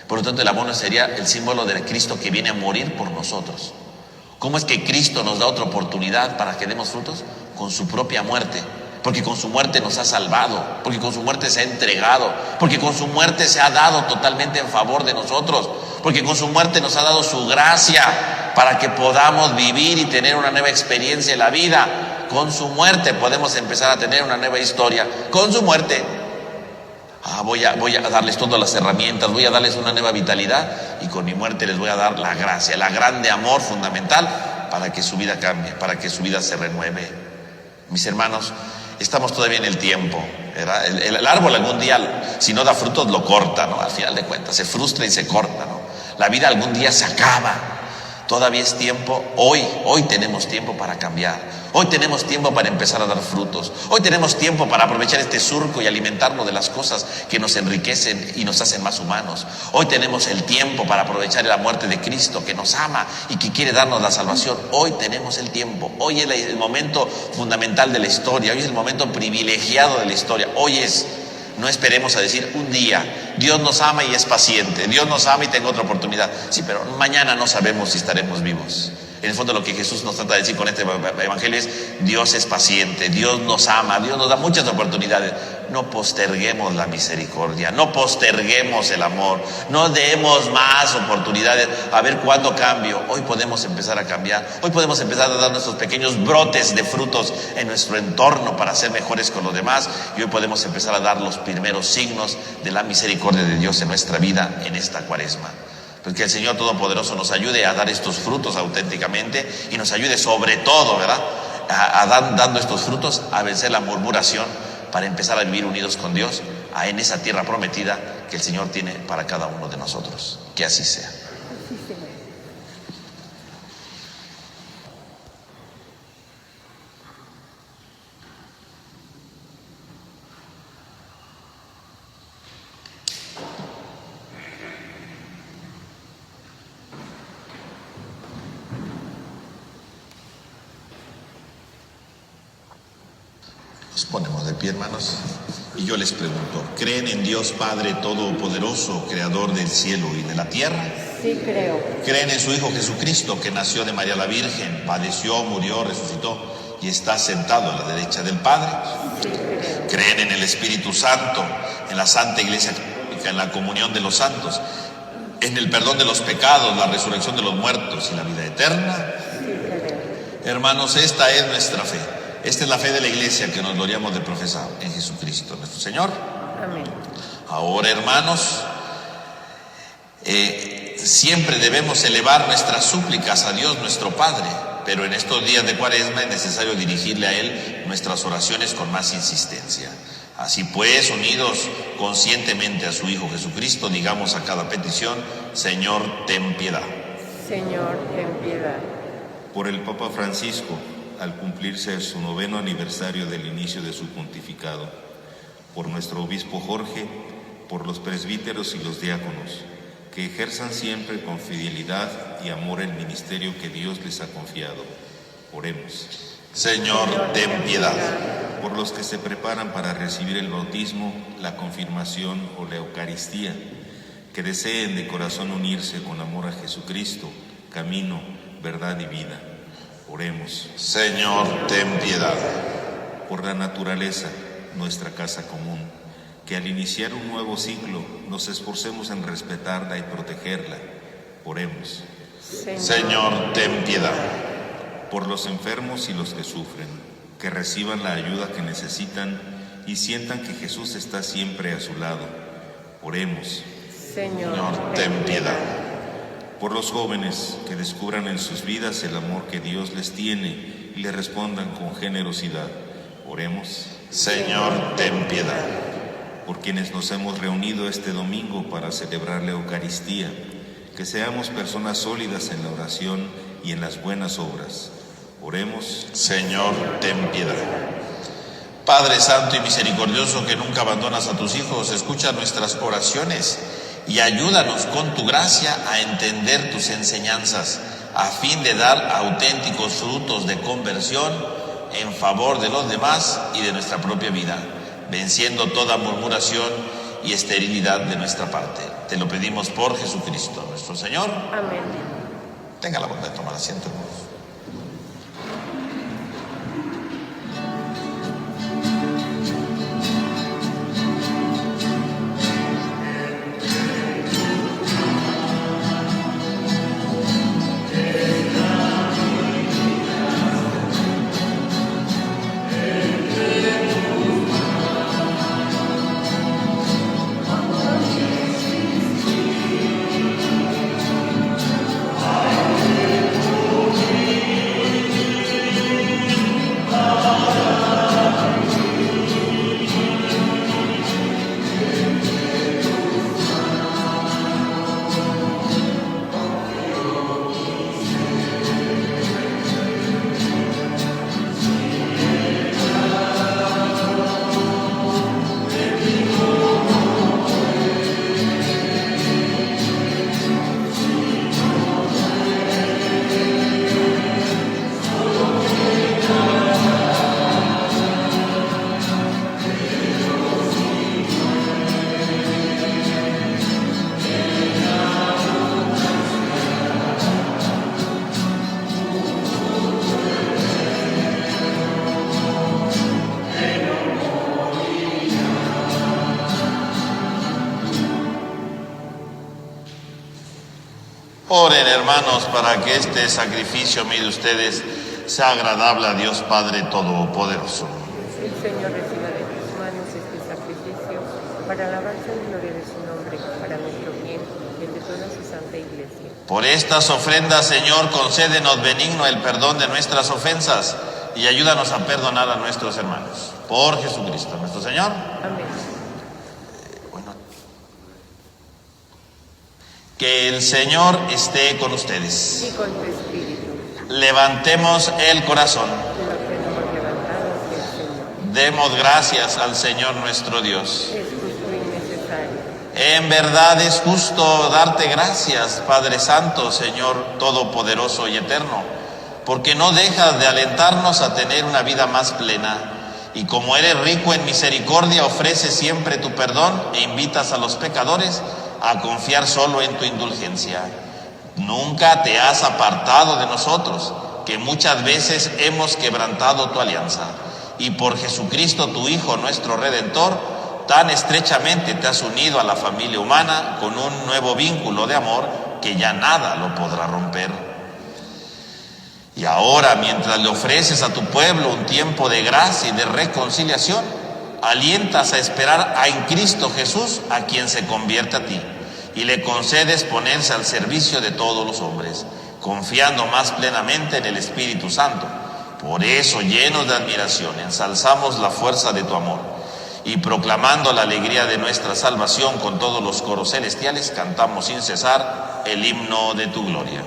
Por lo tanto el abono sería el símbolo de Cristo que viene a morir por nosotros. ¿Cómo es que Cristo nos da otra oportunidad para que demos frutos? Con su propia muerte. Porque con su muerte nos ha salvado, porque con su muerte se ha entregado, porque con su muerte se ha dado totalmente en favor de nosotros, porque con su muerte nos ha dado su gracia para que podamos vivir y tener una nueva experiencia en la vida. Con su muerte podemos empezar a tener una nueva historia. Con su muerte voy a darles todas las herramientas, voy a darles una nueva vitalidad, y con mi muerte les voy a dar la gracia, la grande amor fundamental para que su vida cambie, para que su vida se renueve. Mis hermanos, estamos todavía en el tiempo, ¿verdad? El árbol algún día, si no da frutos, lo corta, ¿no? Al final de cuentas, se frustra y se corta, ¿no? La vida algún día se acaba. Todavía es tiempo, hoy tenemos tiempo para cambiar. Hoy tenemos tiempo para empezar a dar frutos. Hoy tenemos tiempo para aprovechar este surco y alimentarnos de las cosas que nos enriquecen y nos hacen más humanos. Hoy tenemos el tiempo para aprovechar la muerte de Cristo, que nos ama y que quiere darnos la salvación. Hoy tenemos el tiempo. Hoy es el momento fundamental de la historia. Hoy es el momento privilegiado de la historia. Hoy es. No esperemos a decir un día, Dios nos ama y es paciente, Dios nos ama y tengo otra oportunidad. Sí, pero mañana no sabemos si estaremos vivos. En el fondo lo que Jesús nos trata de decir con este evangelio es: Dios es paciente, Dios nos ama, Dios nos da muchas oportunidades. No posterguemos la misericordia, no posterguemos el amor, no demos más oportunidades a ver cuándo cambio. Hoy podemos empezar a cambiar, hoy podemos empezar a dar nuestros pequeños brotes de frutos en nuestro entorno para ser mejores con los demás, y hoy podemos empezar a dar los primeros signos de la misericordia de Dios en nuestra vida en esta Cuaresma. Pues que el Señor Todopoderoso nos ayude a dar estos frutos auténticamente, y nos ayude sobre todo, ¿verdad?, dando estos frutos, a vencer la murmuración, para empezar a vivir unidos con Dios en esa tierra prometida que el Señor tiene para cada uno de nosotros. Que así sea. Nos ponemos de pie, hermanos, y yo les pregunto: ¿creen en Dios Padre Todopoderoso, Creador del cielo y de la tierra? Sí, creo. ¿Creen en su Hijo Jesucristo, que nació de María la Virgen, padeció, murió, resucitó y está sentado a la derecha del Padre? Sí, creo. ¿Creen en el Espíritu Santo, en la Santa Iglesia Católica, en la comunión de los santos, en el perdón de los pecados, la resurrección de los muertos y la vida eterna? Sí, creo. Hermanos, esta es nuestra fe. Esta es la fe de la Iglesia que nos gloriamos de profesar en Jesucristo nuestro Señor. Amén. Ahora, hermanos, siempre debemos elevar nuestras súplicas a Dios nuestro Padre, pero en estos días de Cuaresma es necesario dirigirle a Él nuestras oraciones con más insistencia. Así pues, unidos conscientemente a su Hijo Jesucristo, digamos a cada petición: Señor, ten piedad. Señor, ten piedad. Por el Papa Francisco, al cumplirse su 9º aniversario del inicio de su pontificado, por nuestro obispo Jorge, por los presbíteros y los diáconos, que ejerzan siempre con fidelidad y amor el ministerio que Dios les ha confiado. Oremos. Señor, ten piedad. Por los que se preparan para recibir el bautismo, la confirmación o la Eucaristía, que deseen de corazón unirse con amor a Jesucristo, camino, verdad y vida. Oremos. Señor, ten piedad. Por la naturaleza, nuestra casa común, que al iniciar un nuevo ciclo nos esforcemos en respetarla y protegerla. Oremos. Señor, ten piedad. Por los enfermos y los que sufren, que reciban la ayuda que necesitan y sientan que Jesús está siempre a su lado. Oremos. Señor, ten piedad. Por los jóvenes, que descubran en sus vidas el amor que Dios les tiene y le respondan con generosidad. Oremos. Señor, ten piedad. Por quienes nos hemos reunido este domingo para celebrar la Eucaristía, que seamos personas sólidas en la oración y en las buenas obras. Oremos. Señor, ten piedad. Padre Santo y Misericordioso, que nunca abandonas a tus hijos, escucha nuestras oraciones y ayúdanos con tu gracia a entender tus enseñanzas, a fin de dar auténticos frutos de conversión en favor de los demás y de nuestra propia vida, venciendo toda murmuración y esterilidad de nuestra parte. Te lo pedimos por Jesucristo, nuestro Señor. Amén. Tenga la bondad de tomar asiento, hermanos. Oren, hermanos, para que este sacrificio, mire ustedes, sea agradable a Dios Padre Todopoderoso. El Señor reciba de tus manos este sacrificio para alabanza y gloria de su nombre, para nuestro bien y el de toda su santa Iglesia. Por estas ofrendas, Señor, concédenos benigno el perdón de nuestras ofensas y ayúdanos a perdonar a nuestros hermanos. Por Jesucristo, nuestro Señor. Amén. Que el Señor esté con ustedes. Y con tu espíritu. Levantemos el corazón. Lo tenemos levantado hacia el Señor. Demos gracias al Señor nuestro Dios. Es justo y necesario. En verdad es justo darte gracias, Padre Santo, Señor Todopoderoso y Eterno, porque no dejas de alentarnos a tener una vida más plena. Y como eres rico en misericordia, ofreces siempre tu perdón e invitas a los pecadores a confiar solo en tu indulgencia. Nunca te has apartado de nosotros, que muchas veces hemos quebrantado tu alianza. Y por Jesucristo, tu Hijo, nuestro Redentor, tan estrechamente te has unido a la familia humana con un nuevo vínculo de amor que ya nada lo podrá romper. Y ahora, mientras le ofreces a tu pueblo un tiempo de gracia y de reconciliación, alientas a esperar en Cristo Jesús, a quien se convierte a ti, y le concedes ponerse al servicio de todos los hombres, confiando más plenamente en el Espíritu Santo. Por eso, llenos de admiración, ensalzamos la fuerza de tu amor, y proclamando la alegría de nuestra salvación con todos los coros celestiales, cantamos sin cesar el himno de tu gloria.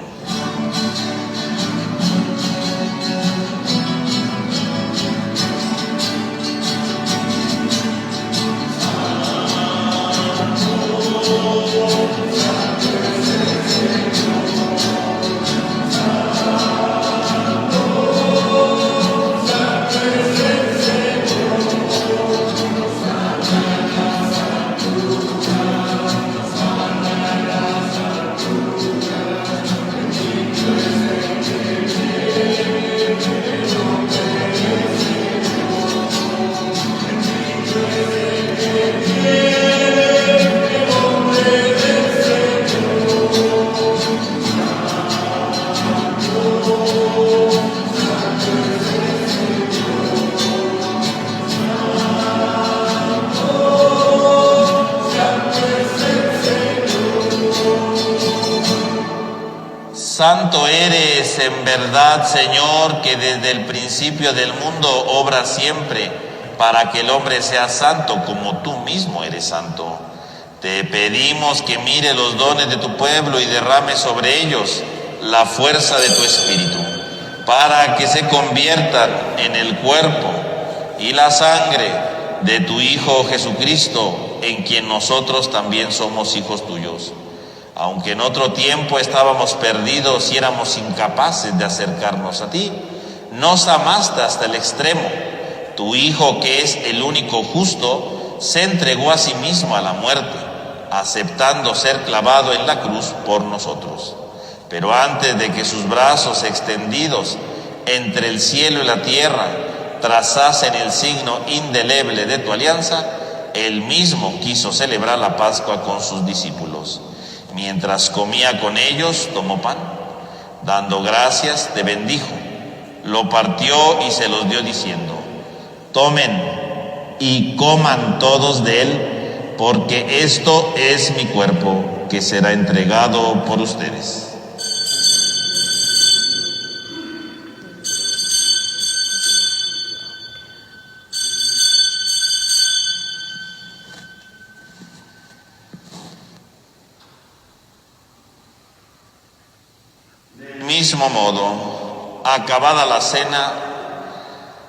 Santo eres en verdad, Señor, que desde el principio del mundo obras siempre para que el hombre sea santo como tú mismo eres santo. Te pedimos que mire los dones de tu pueblo y derrame sobre ellos la fuerza de tu Espíritu, para que se conviertan en el cuerpo y la sangre de tu Hijo Jesucristo, en quien nosotros también somos hijos tuyos. Aunque en otro tiempo estábamos perdidos y éramos incapaces de acercarnos a ti, nos amaste hasta el extremo. Tu Hijo, que es el único justo, se entregó a sí mismo a la muerte, aceptando ser clavado en la cruz por nosotros. Pero antes de que sus brazos extendidos entre el cielo y la tierra trazasen el signo indeleble de tu alianza, él mismo quiso celebrar la Pascua con sus discípulos. Mientras comía con ellos, tomó pan, dando gracias, te bendijo, lo partió y se los dio diciendo: tomen y coman todos de él, porque esto es mi cuerpo, que será entregado por ustedes. Del mismo modo, acabada la cena,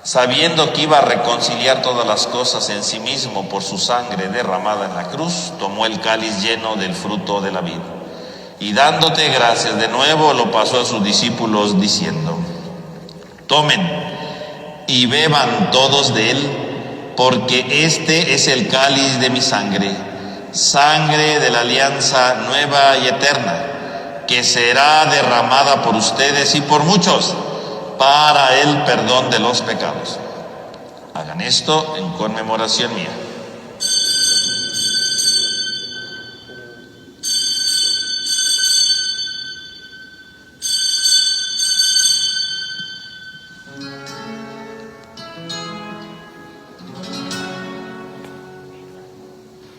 sabiendo que iba a reconciliar todas las cosas en sí mismo por su sangre derramada en la cruz, tomó el cáliz lleno del fruto de la vid, y dándote gracias de nuevo, lo pasó a sus discípulos diciendo: tomen y beban todos de él, porque este es el cáliz de mi sangre, sangre de la alianza nueva y eterna, que será derramada por ustedes y por muchos para el perdón de los pecados. Hagan esto en conmemoración mía.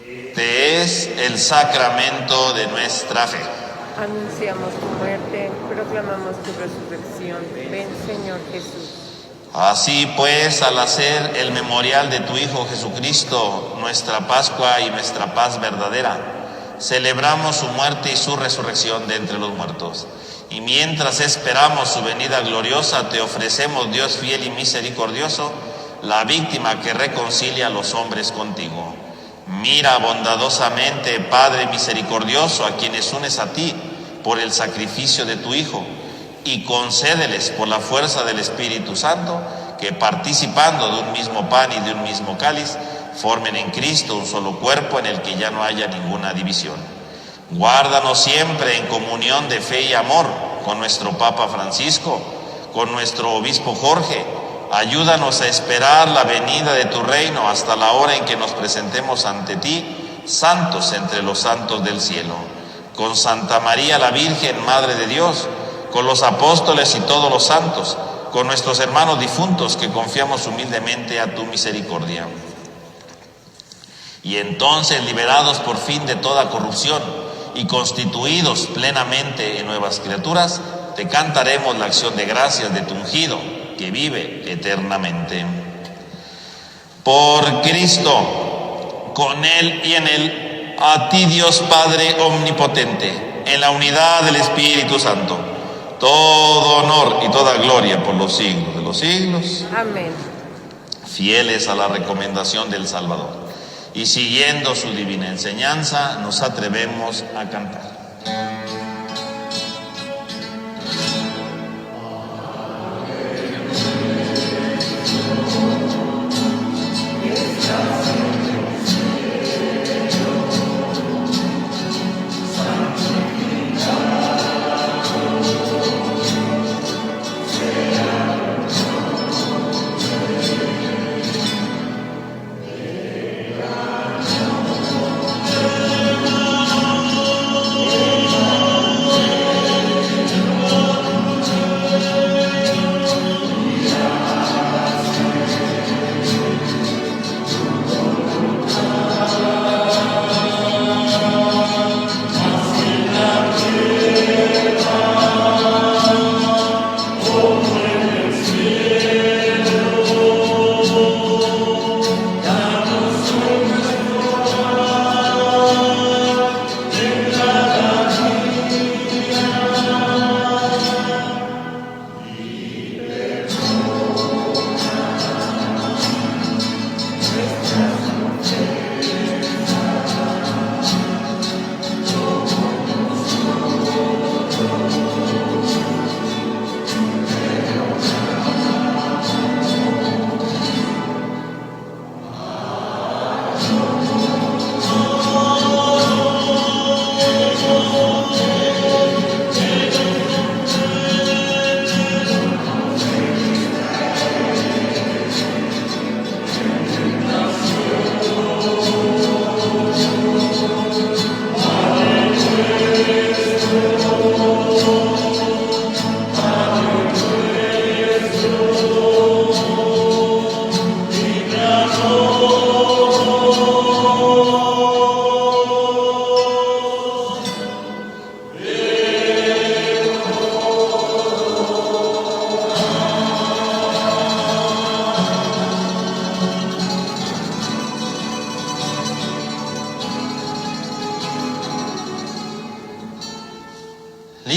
Este es el sacramento de nuestra fe. Anunciamos tu muerte, proclamamos tu resurrección. Ven, Señor Jesús. Así pues, al hacer el memorial de tu Hijo Jesucristo, nuestra Pascua y nuestra paz verdadera, celebramos su muerte y su resurrección de entre los muertos. Y mientras esperamos su venida gloriosa, te ofrecemos, Dios fiel y misericordioso, la víctima que reconcilia a los hombres contigo. Mira bondadosamente, Padre misericordioso, a quienes unes a ti por el sacrificio de tu Hijo, y concédeles por la fuerza del Espíritu Santo que, participando de un mismo pan y de un mismo cáliz, formen en Cristo un solo cuerpo en el que ya no haya ninguna división. Guárdanos siempre en comunión de fe y amor con nuestro Papa Francisco, con nuestro Obispo Jorge. Ayúdanos a esperar la venida de tu reino hasta la hora en que nos presentemos ante ti, santos entre los santos del cielo. Con Santa María la Virgen, Madre de Dios, con los apóstoles y todos los santos, con nuestros hermanos difuntos que confiamos humildemente a tu misericordia. Y entonces, liberados por fin de toda corrupción y constituidos plenamente en nuevas criaturas, te cantaremos la acción de gracias de tu ungido, que vive eternamente. Por Cristo, con Él y en Él, a ti Dios Padre omnipotente, en la unidad del Espíritu Santo, todo honor y toda gloria por los siglos de los siglos. Amén. Fieles a la recomendación del Salvador y siguiendo su divina enseñanza, nos atrevemos a cantar.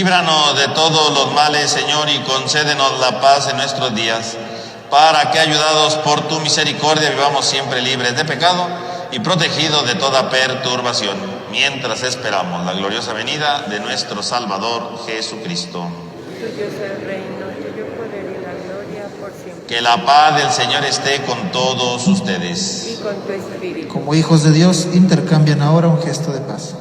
Líbranos de todos los males, Señor, y concédenos la paz en nuestros días, para que, ayudados por tu misericordia, vivamos siempre libres de pecado y protegidos de toda perturbación, mientras esperamos la gloriosa venida de nuestro Salvador Jesucristo. Tuyo es el reino, tuyo poder y la gloria por siempre. Que la paz del Señor esté con todos ustedes. Y con tu espíritu. Como hijos de Dios, intercambian ahora un gesto de paz.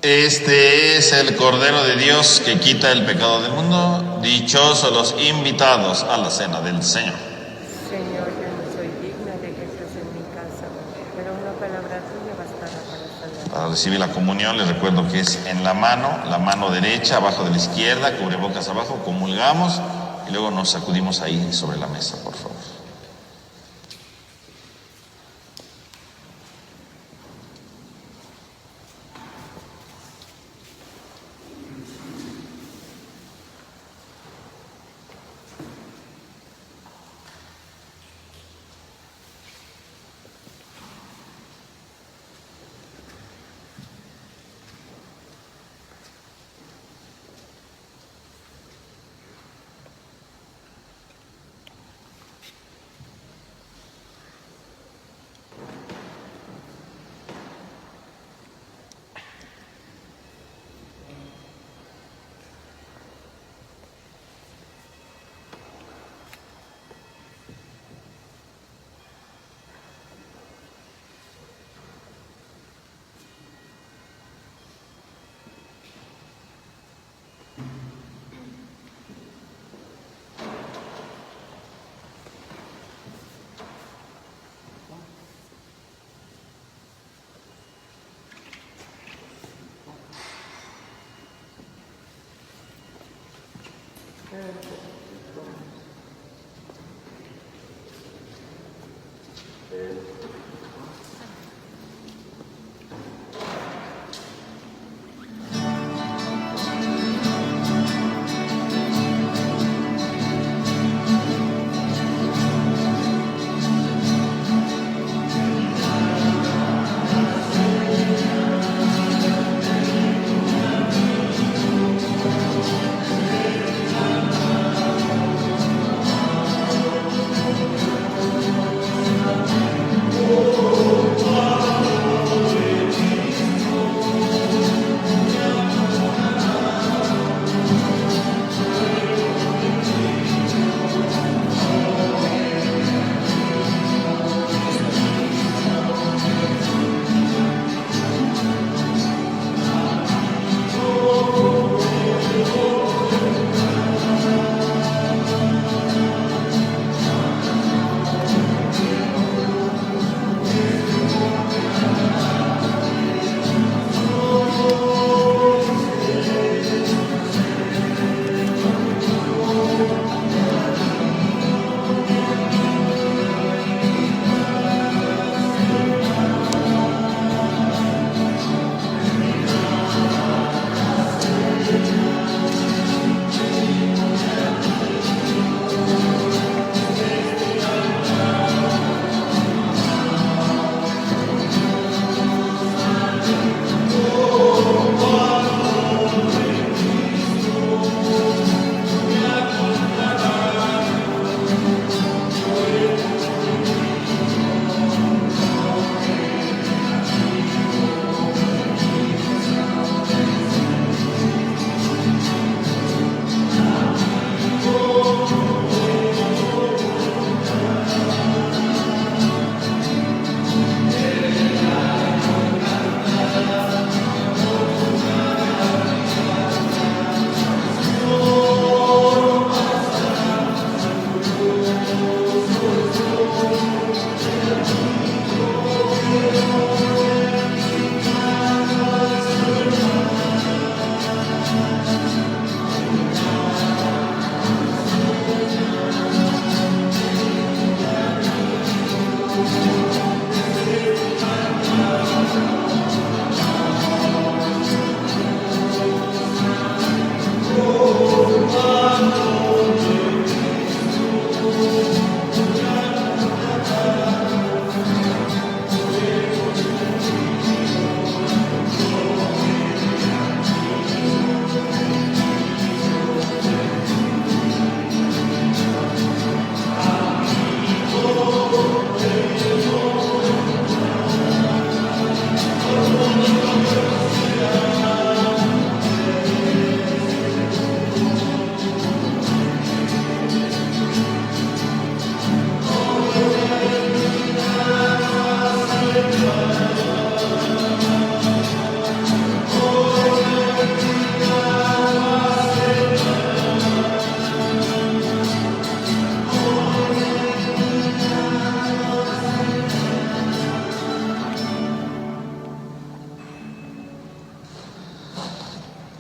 Este es el Cordero de Dios que quita el pecado del mundo. Dichosos los invitados a la cena del Señor. Señor, yo no soy digna de que estés en mi casa, pero una palabra tuya bastará para sanar. Para recibir la comunión les recuerdo que es en la mano derecha, abajo de la izquierda, cubrebocas abajo, comulgamos y luego nos sacudimos ahí sobre la mesa, por favor.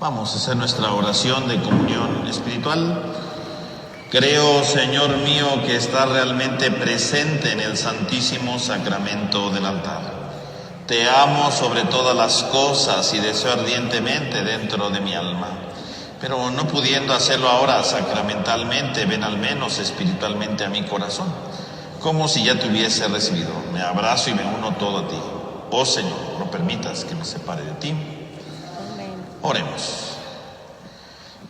Vamos a hacer nuestra oración de comunión espiritual. Creo, Señor mío, que estás realmente presente en el Santísimo Sacramento del altar. Te amo sobre todas las cosas y deseo ardientemente dentro de mi alma. Pero no pudiendo hacerlo ahora sacramentalmente, ven al menos espiritualmente a mi corazón, como si ya te hubiese recibido. Me abrazo y me uno todo a ti. Oh Señor, no permitas que me separe de ti. Oremos.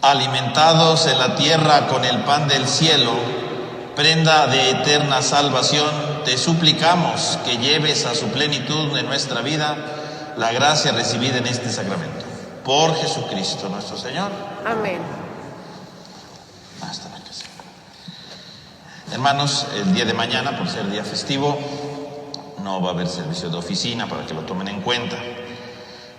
Alimentados en la tierra con el pan del cielo, prenda de eterna salvación, te suplicamos que lleves a su plenitud en nuestra vida la gracia recibida en este sacramento. Por Jesucristo nuestro Señor. Amén. Hasta la casa. Hermanos, el día de mañana, por ser día festivo, no va a haber servicio de oficina para que lo tomen en cuenta.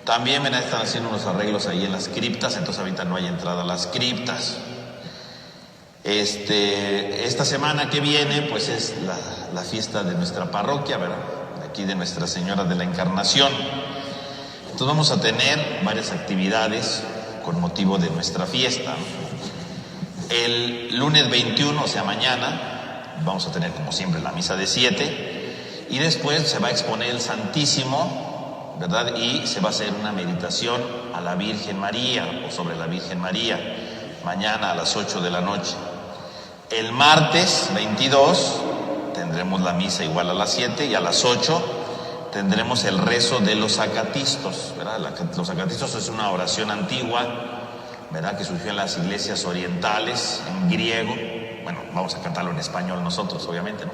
También están haciendo unos arreglos ahí en las criptas, entonces ahorita no hay entrada a las criptas. Esta semana que viene, pues es la fiesta de nuestra parroquia, ¿verdad? Aquí de Nuestra Señora de la Encarnación. Entonces vamos a tener varias actividades con motivo de nuestra fiesta. El lunes 21, o sea mañana, vamos a tener como siempre la misa de 7 y después se va a exponer el Santísimo, ¿verdad? Y se va a hacer una meditación a la Virgen María o sobre la Virgen María, mañana a las 8 de la noche. El martes 22 tendremos la misa igual a las 7 y a las 8 tendremos el rezo de los acatistos, ¿verdad? Los acatistos es una oración antigua, ¿verdad? Que surgió en las iglesias orientales, en griego. Bueno, vamos a cantarlo en español nosotros, obviamente, ¿no?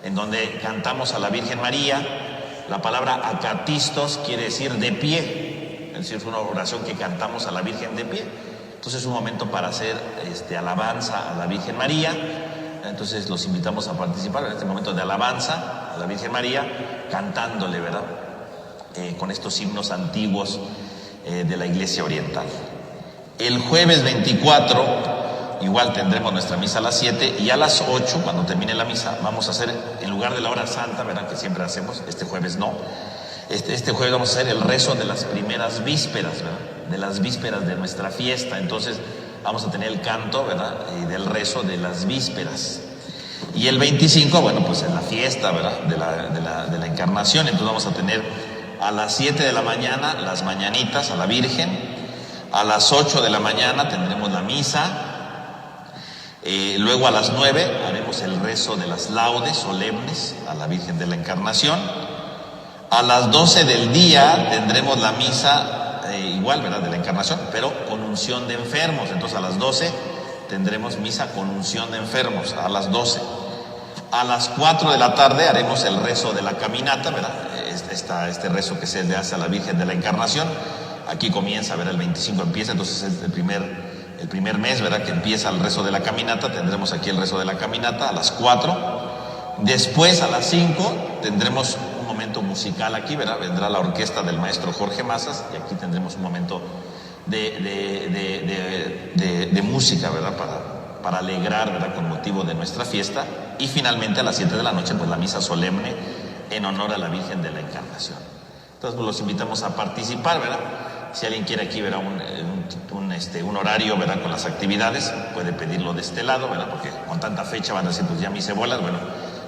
En donde cantamos a la Virgen María. La palabra acatistos quiere decir de pie, es decir, es una oración que cantamos a la Virgen de pie. Entonces es un momento para hacer alabanza a la Virgen María. Entonces los invitamos a participar en este momento de alabanza a la Virgen María, cantándole, ¿verdad? Con estos himnos antiguos de la Iglesia Oriental. El jueves 24, igual tendremos nuestra misa a las 7 y a las 8, cuando termine la misa, vamos a hacer, en lugar de la hora santa, ¿verdad? Que siempre hacemos, este jueves no. Este jueves vamos a hacer el rezo de las primeras vísperas, ¿verdad? De las vísperas de nuestra fiesta. Entonces vamos a tener el canto, ¿verdad? Del rezo de las vísperas. Y el 25, bueno, pues en la fiesta, ¿verdad? De la Encarnación. Entonces vamos a tener a las 7 de la mañana las mañanitas a la Virgen. A las 8 de la mañana tendremos la misa. Luego a las 9 haremos el rezo de las laudes solemnes a la Virgen de la Encarnación. A las 12 del día tendremos la misa igual, ¿verdad? De la Encarnación, pero con unción de enfermos. Entonces a las 12 tendremos misa con unción de enfermos, a las 12. A las 4 de la tarde haremos el rezo de la caminata, ¿verdad? Este rezo que se le hace a la Virgen de la Encarnación. Aquí comienza, ¿verdad? El 25 empieza, entonces es el primer mes, ¿verdad? Que empieza el rezo de la caminata. Tendremos aquí el rezo de la caminata a las 4. Después a las 5 tendremos un momento musical aquí, ¿verdad? Vendrá la orquesta del maestro Jorge Mazas y aquí tendremos un momento de música, ¿verdad? Para alegrar, ¿verdad? Con motivo de nuestra fiesta. Y finalmente a las 7 de la noche, pues la misa solemne en honor a la Virgen de la Encarnación. Entonces, pues los invitamos a participar, ¿verdad? Si alguien quiere aquí, ¿verdad? Un horario, ¿verdad? Con las actividades, puede pedirlo de este lado, ¿verdad? Porque con tanta fecha van a decir, pues ya me hice bolas, bueno,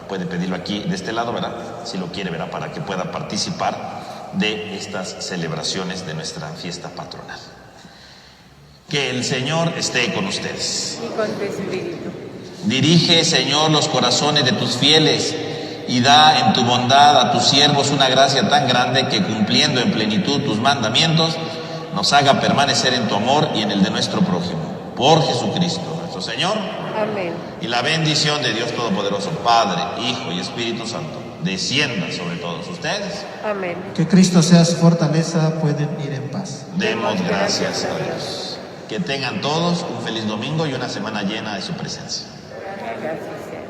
puede pedirlo aquí de este lado, ¿verdad? Si lo quiere, ¿verdad? Para que pueda participar de estas celebraciones de nuestra fiesta patronal. Que el Señor esté con ustedes. Y con tu espíritu. Dirige, Señor, los corazones de tus fieles y da en tu bondad a tus siervos una gracia tan grande que cumpliendo en plenitud tus mandamientos nos haga permanecer en tu amor y en el de nuestro prójimo. Por Jesucristo, nuestro Señor. Amén. Y la bendición de Dios Todopoderoso, Padre, Hijo y Espíritu Santo, descienda sobre todos ustedes. Amén. Que Cristo sea su fortaleza, pueden ir en paz. Demos gracias a Dios. Que tengan todos un feliz domingo y una semana llena de su presencia. Gracias, Señor.